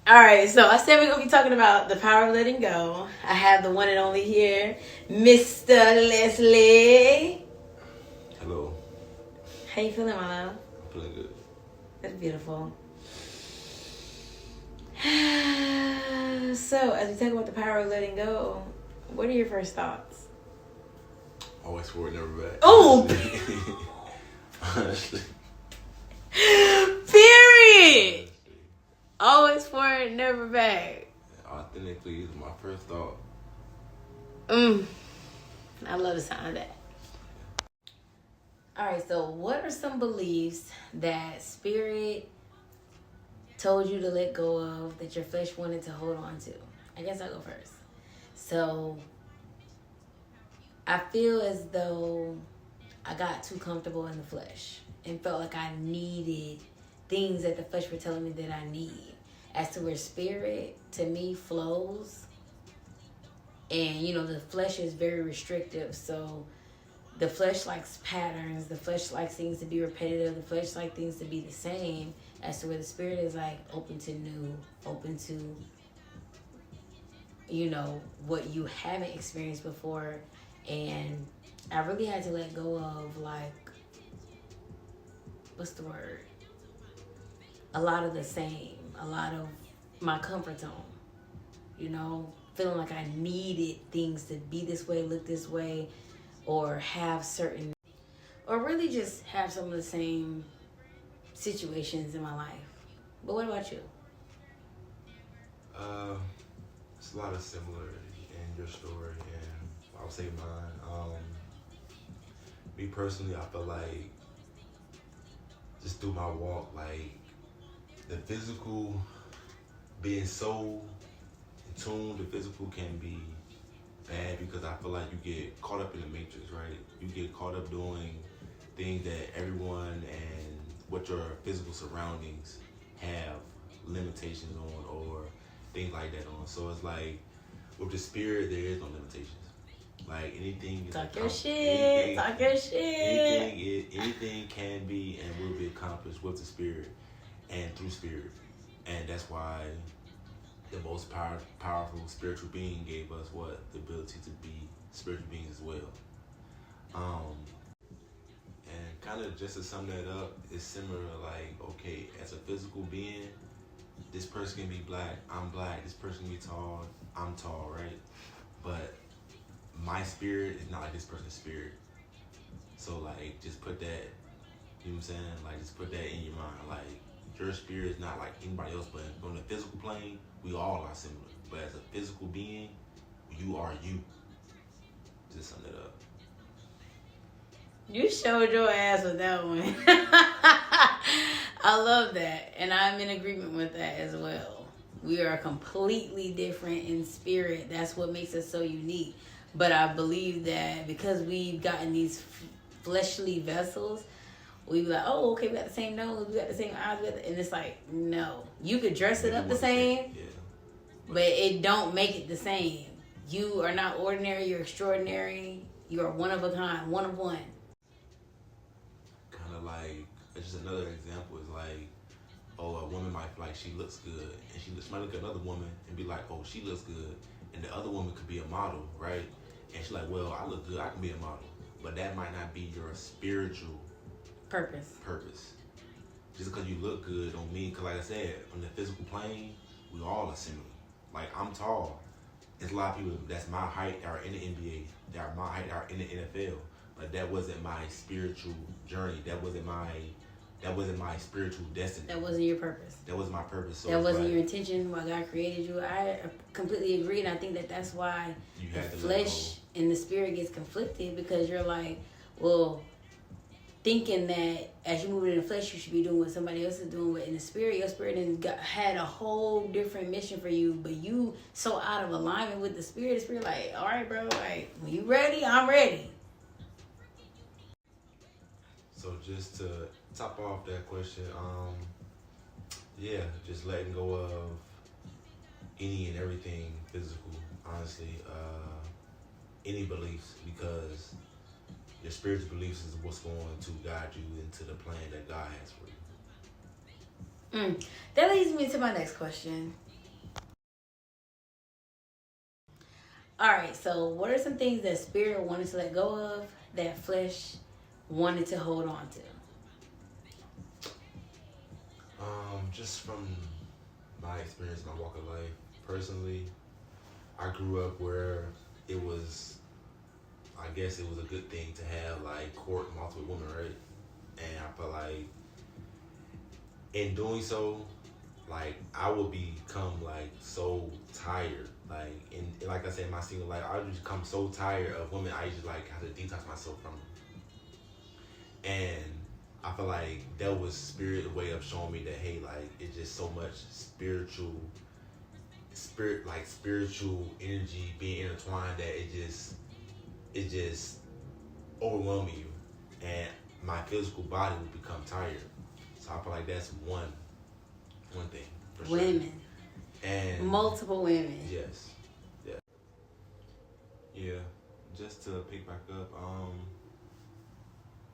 All right, so I said we're going to be talking about the power of letting go. I have the one and only here, Mr. Leslie. Hello. How you feeling, my love? I'm feeling good. That's beautiful. So, as we talk about the power of letting go, what are your first thoughts? Always forward, never back. Oh! Honestly. Period! Always forward, never back. Authentically is my first thought. I love the sound of that. Alright, so what are some beliefs that spirit told you to let go of that your flesh wanted to hold on to? I guess I'll go first. So, I feel as though I got too comfortable in the flesh and felt like I needed things that the flesh were telling me that I need. As to where spirit, to me, flows. And, you know, the flesh is very restrictive. So, the flesh likes patterns. The flesh likes things to be repetitive. The flesh likes things to be the same. As to where the spirit is like open to new, open to, you know, what you haven't experienced before. And I really had to let go of, like, what's the word? A lot of the same. A lot of my comfort zone. You know, feeling like I needed things to be this way, look this way, or have certain, or really just have some of the same situations in my life. But what about you? It's a lot of similarity in your story, and I'll say mine. Me personally, I feel like just through my walk, like the physical being so in tune, the physical can be bad because I feel like you get caught up in the matrix, right? You get caught up doing things that everyone and what your physical surroundings have limitations on or things like that on. So it's like with the spirit, there is no limitations. Like anything, Talk your shit. Talk your shit. Anything can be and will be accomplished with the spirit and through spirit, and that's why the most powerful spiritual being gave us what the ability to be spiritual beings as well. And kind of just to sum that up, it's similar. Like, okay, as a physical being, this person can be black, I'm black. This person can be tall, I'm tall, right? But my spirit is not like this person's spirit. So like, just put that, you know what I'm saying? Like, just put that in your mind. Like, your spirit is not like anybody else, but on the physical plane, we all are similar. But as a physical being, you are you. Just sum it up. You showed your ass with that one. I love that. And I'm in agreement with that as well. We are completely different in spirit. That's what makes us so unique. But I believe that because we've gotten these fleshly vessels, we be like, oh, okay, we got the same nose, we got the same eyes, and it's like, no. You could dress it up the same, but it don't make it the same. You are not ordinary, you're extraordinary. You are one of a kind, one of one. Kind of like, just another example is like, oh, a woman might feel like she looks good, and she might look at another woman and be like, oh, she looks good, and the other woman could be a model, right? And she's like, well, I look good, I can be a model. But that might not be your spiritual purpose. Just because you look good don't mean, because like I said, on the physical plane, we all are similar. Like, I'm tall. There's a lot of people that's my height that are in the NBA, that are my height that are in the NFL. But that wasn't my spiritual journey. That wasn't my spiritual destiny. That wasn't your purpose. That wasn't my purpose. So that wasn't your intention why God created you. I completely agree, and I think that that's why the flesh and the spirit gets conflicted, because you're like, well, thinking that as you move in the flesh, you should be doing what somebody else is doing, but in the spirit, your spirit had a whole different mission for you, but you so out of alignment with the spirit like, all right, bro, like, when you ready, I'm ready. So just to top off that question, just letting go of any and everything physical, honestly, any beliefs, because your spiritual beliefs is what's going to guide you into the plan that God has for you. That leads me to my next question. All right, so what are some things that spirit wanted to let go of that flesh wanted to hold on to? Just from my experience, my walk of life, personally, I grew up where it was, I guess it was a good thing to have like court multiple women, right? And I felt like in doing so, like I would become like so tired. Like in like I said, in my single life, I would just become so tired of women. I just like have to detox myself from them. And I feel like that was spirit way of showing me that hey, like it's just so much spiritual energy being intertwined that it just overwhelming you, and my physical body would become tired. So I feel like that's one thing for sure. Women. And Multiple women. yes, yeah. Just to pick back up,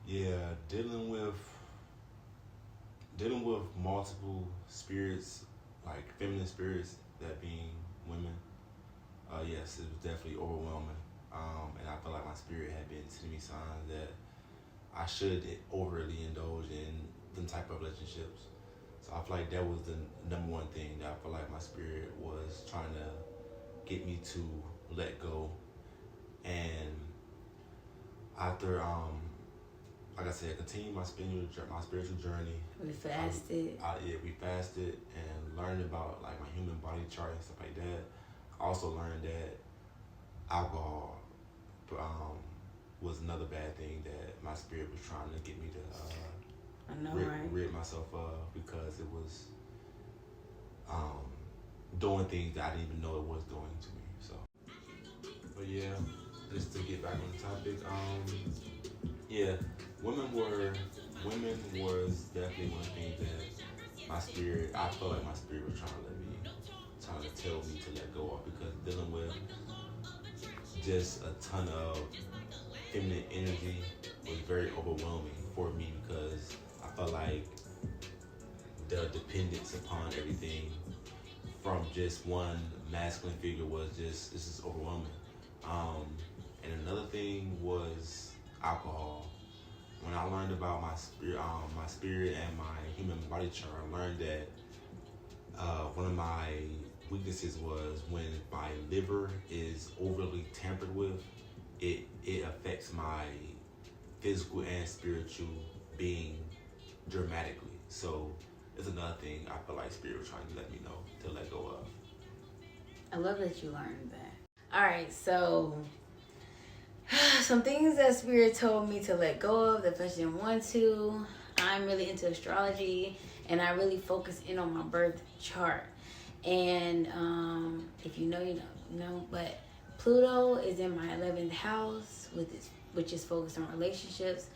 yeah, dealing with multiple spirits, like feminine spirits, that being women. Yes, it was definitely overwhelming. And I feel like my spirit had been sending me signs that I should overly indulge in them type of relationships. So I feel like that was the number one thing that I feel like my spirit was trying to get me to let go. And after, like I said, continue my spiritual journey. We fasted. We fasted and learned about like my human body chart and stuff like that. I also learned that alcohol was another bad thing that my spirit was trying to get me to rid myself of, because it was doing things that I didn't even know it was doing to me. So, but yeah, just to get back on the topic, yeah, women was definitely one thing that I felt like my spirit was trying to tell me to let go of, because dealing with just a ton of feminine energy was very overwhelming for me, because I felt like the dependence upon everything from just one masculine figure was just, this is overwhelming. And another thing was alcohol. When I learned about my spirit and my human body chart, I learned that one of my weaknesses was when my liver is overly tampered with, it affects my physical and spiritual being dramatically. So it's another thing I feel like spirit was trying to let me know to let go of. I love that you learned that. All right, so some things that spirit told me to let go of, the flesh didn't want to. I'm really into astrology, and I really focus in on my birth chart. And if you know, you know. But Pluto is in my 11th house, which is focused on relationships.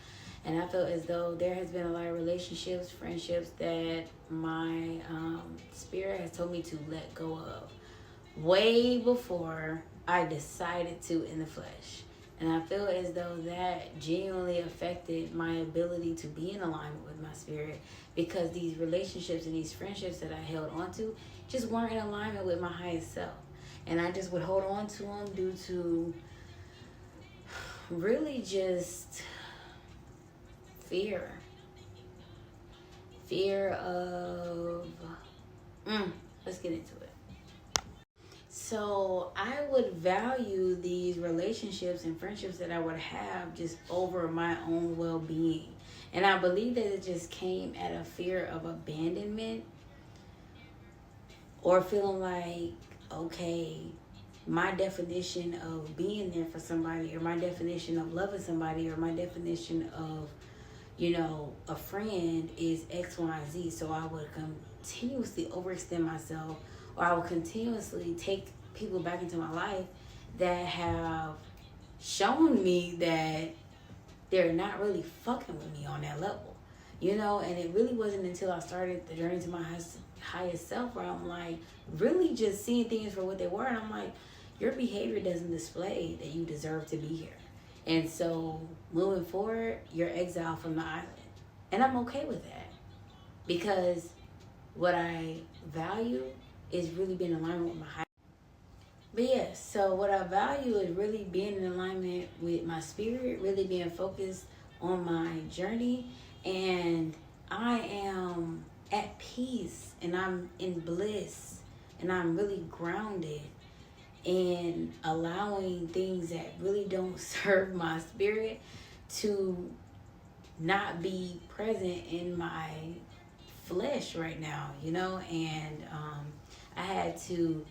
And I feel as though there has been a lot of relationships, friendships that my spirit has told me to let go of way before I decided to in the flesh. And I feel as though that genuinely affected my ability to be in alignment with my spirit, because these relationships and these friendships that I held on to just weren't in alignment with my highest self. And I just would hold on to them due to really just fear. Fear of... let's get into it. So I would value these relationships and friendships that I would have just over my own well-being. And I believe that it just came at a fear of abandonment, or feeling like, okay, my definition of being there for somebody, or my definition of loving somebody, or my definition of, a friend is X, Y, and Z. So I would continuously overextend myself, or I will continuously take people back into my life that have shown me that they're not really fucking with me on that level, and it really wasn't until I started the journey to my highest self where I'm like really just seeing things for what they were, and I'm like, your behavior doesn't display that you deserve to be here. And so moving forward, you're exiled from the island. And I'm okay with that, because what I value is really being in alignment with my high. But yeah, so what I value is really being in alignment with my spirit, really being focused on my journey, and I am at peace and I'm in bliss and I'm really grounded and allowing things that really don't serve my spirit to not be present in my flesh right now, you know? And I had to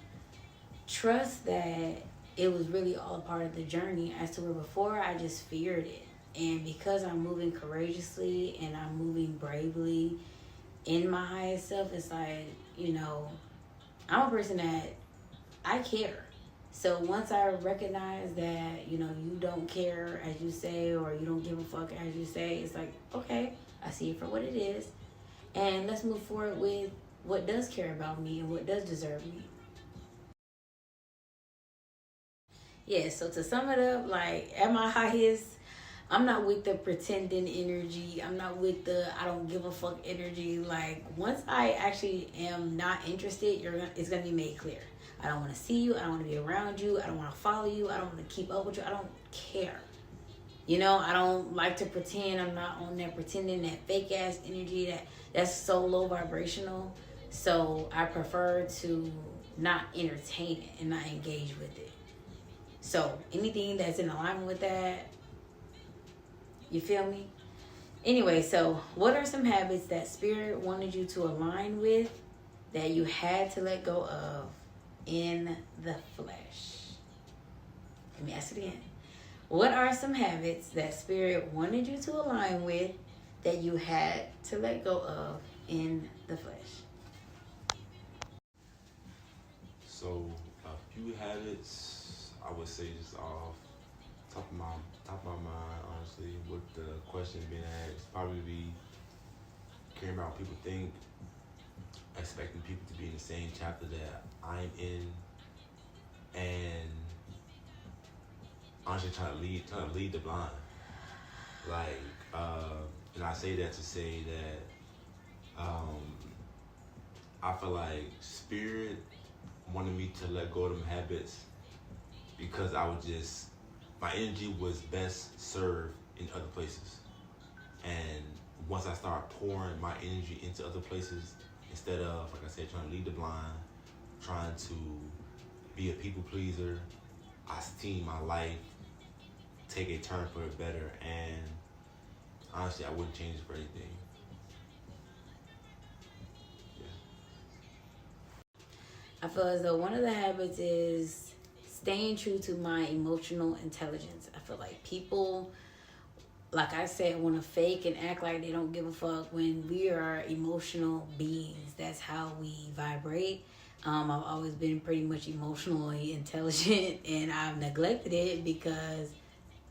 trust that it was really all a part of the journey, as to where before I just feared it. And because I'm moving courageously and I'm moving bravely in my highest self, it's like, you know, I'm a person that I care. So once I recognize that, you know, you don't care as you say, or you don't give a fuck as you say, it's like, okay, I see it for what it is. And let's move forward with what does care about me and what does deserve me. Yeah, so to sum it up, like at my highest, I'm not with the pretending energy. I'm not with the I don't give a fuck energy. Like once I actually am not interested, it's gonna be made clear. I don't want to see you. I don't want to be around you. I don't want to follow you. I don't want to keep up with you. I don't care. You know, I don't like to pretend. I'm not on that pretending, that fake ass energy that's so low vibrational. So I prefer to not entertain it and not engage with it. So anything that's in alignment with that, you feel me? Anyway, so what are some habits that spirit wanted you to align with that you had to let go of in the flesh? Let me ask it again. What are some habits that spirit wanted you to align with that you had to let go of in the flesh? So a few habits, I would say, just off top of my mind, honestly, with the question being asked, probably be caring about what people think, expecting people to be in the same chapter that I'm in, and honestly trying to lead the blind. Like, and I say that to say that I feel like spirit wanted me to let go of them habits because my energy was best served in other places. And once I start pouring my energy into other places, instead of, like I said, trying to lead the blind, trying to be a people pleaser, I seen my life take a turn for the better. And honestly, I wouldn't change it for anything. I feel as though one of the habits is staying true to my emotional intelligence. I feel like people, like I said, want to fake and act like they don't give a fuck when we are emotional beings. That's how we vibrate. I've always been pretty much emotionally intelligent, and I've neglected it because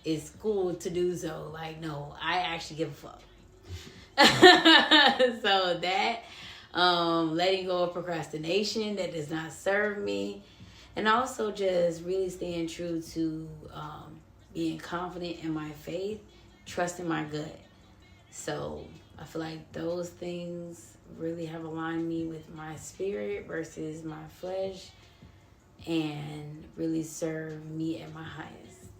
it's cool to do so. Like, no, I actually give a fuck. So that, letting go of procrastination that does not serve me, and also just really staying true to being confident in my faith, trusting my gut. So I feel like those things really have aligned me with my spirit versus my flesh, and really serve me at my highest.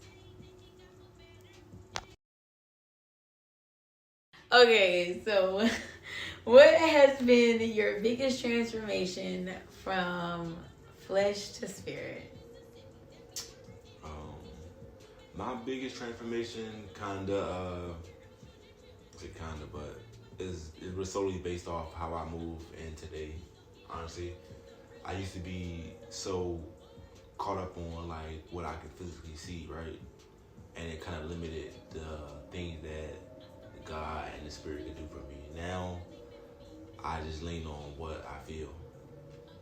Okay, so what has been your biggest transformation from flesh to spirit? My biggest transformation, but it was solely based off how I move in today. Honestly, I used to be so caught up on like what I could physically see, right, and it kind of limited the things that God and the Spirit could do for me. Now, I just lean on what I feel,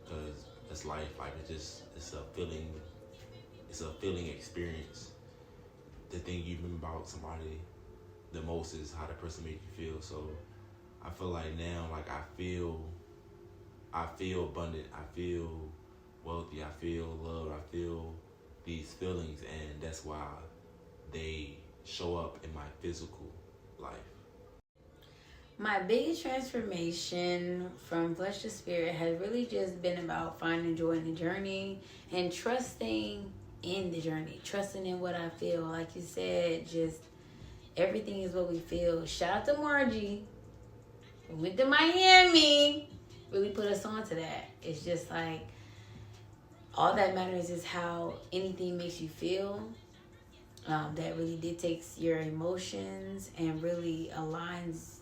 because it's life. Like it's a feeling experience. The thing you remember about somebody the most is how the person made you feel. So I feel like now, like I feel abundant. I feel wealthy. I feel loved. I feel these feelings, and that's why they show up in my physical life. My biggest transformation from flesh to spirit has really just been about finding joy in the journey and trusting in the journey, trusting in what I feel. Like you said, just everything is what we feel. Shout out to Margie. We went to Miami. Really put us on to that. It's just like, all that matters is how anything makes you feel. That really dictates your emotions and really aligns,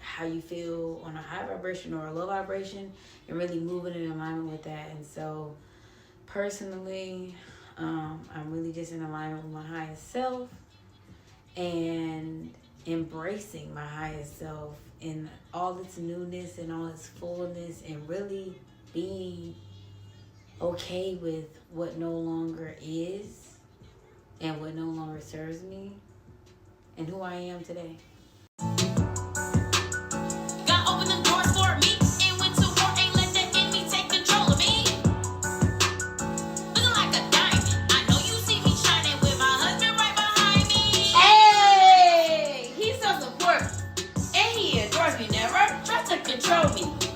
how you feel on a high vibration or a low vibration, and really moving in alignment with that. And so personally, I'm really just in alignment with my highest self and embracing my highest self in all its newness and all its fullness, and really being okay with what no longer is and what no longer serves me and who I am today. Control me.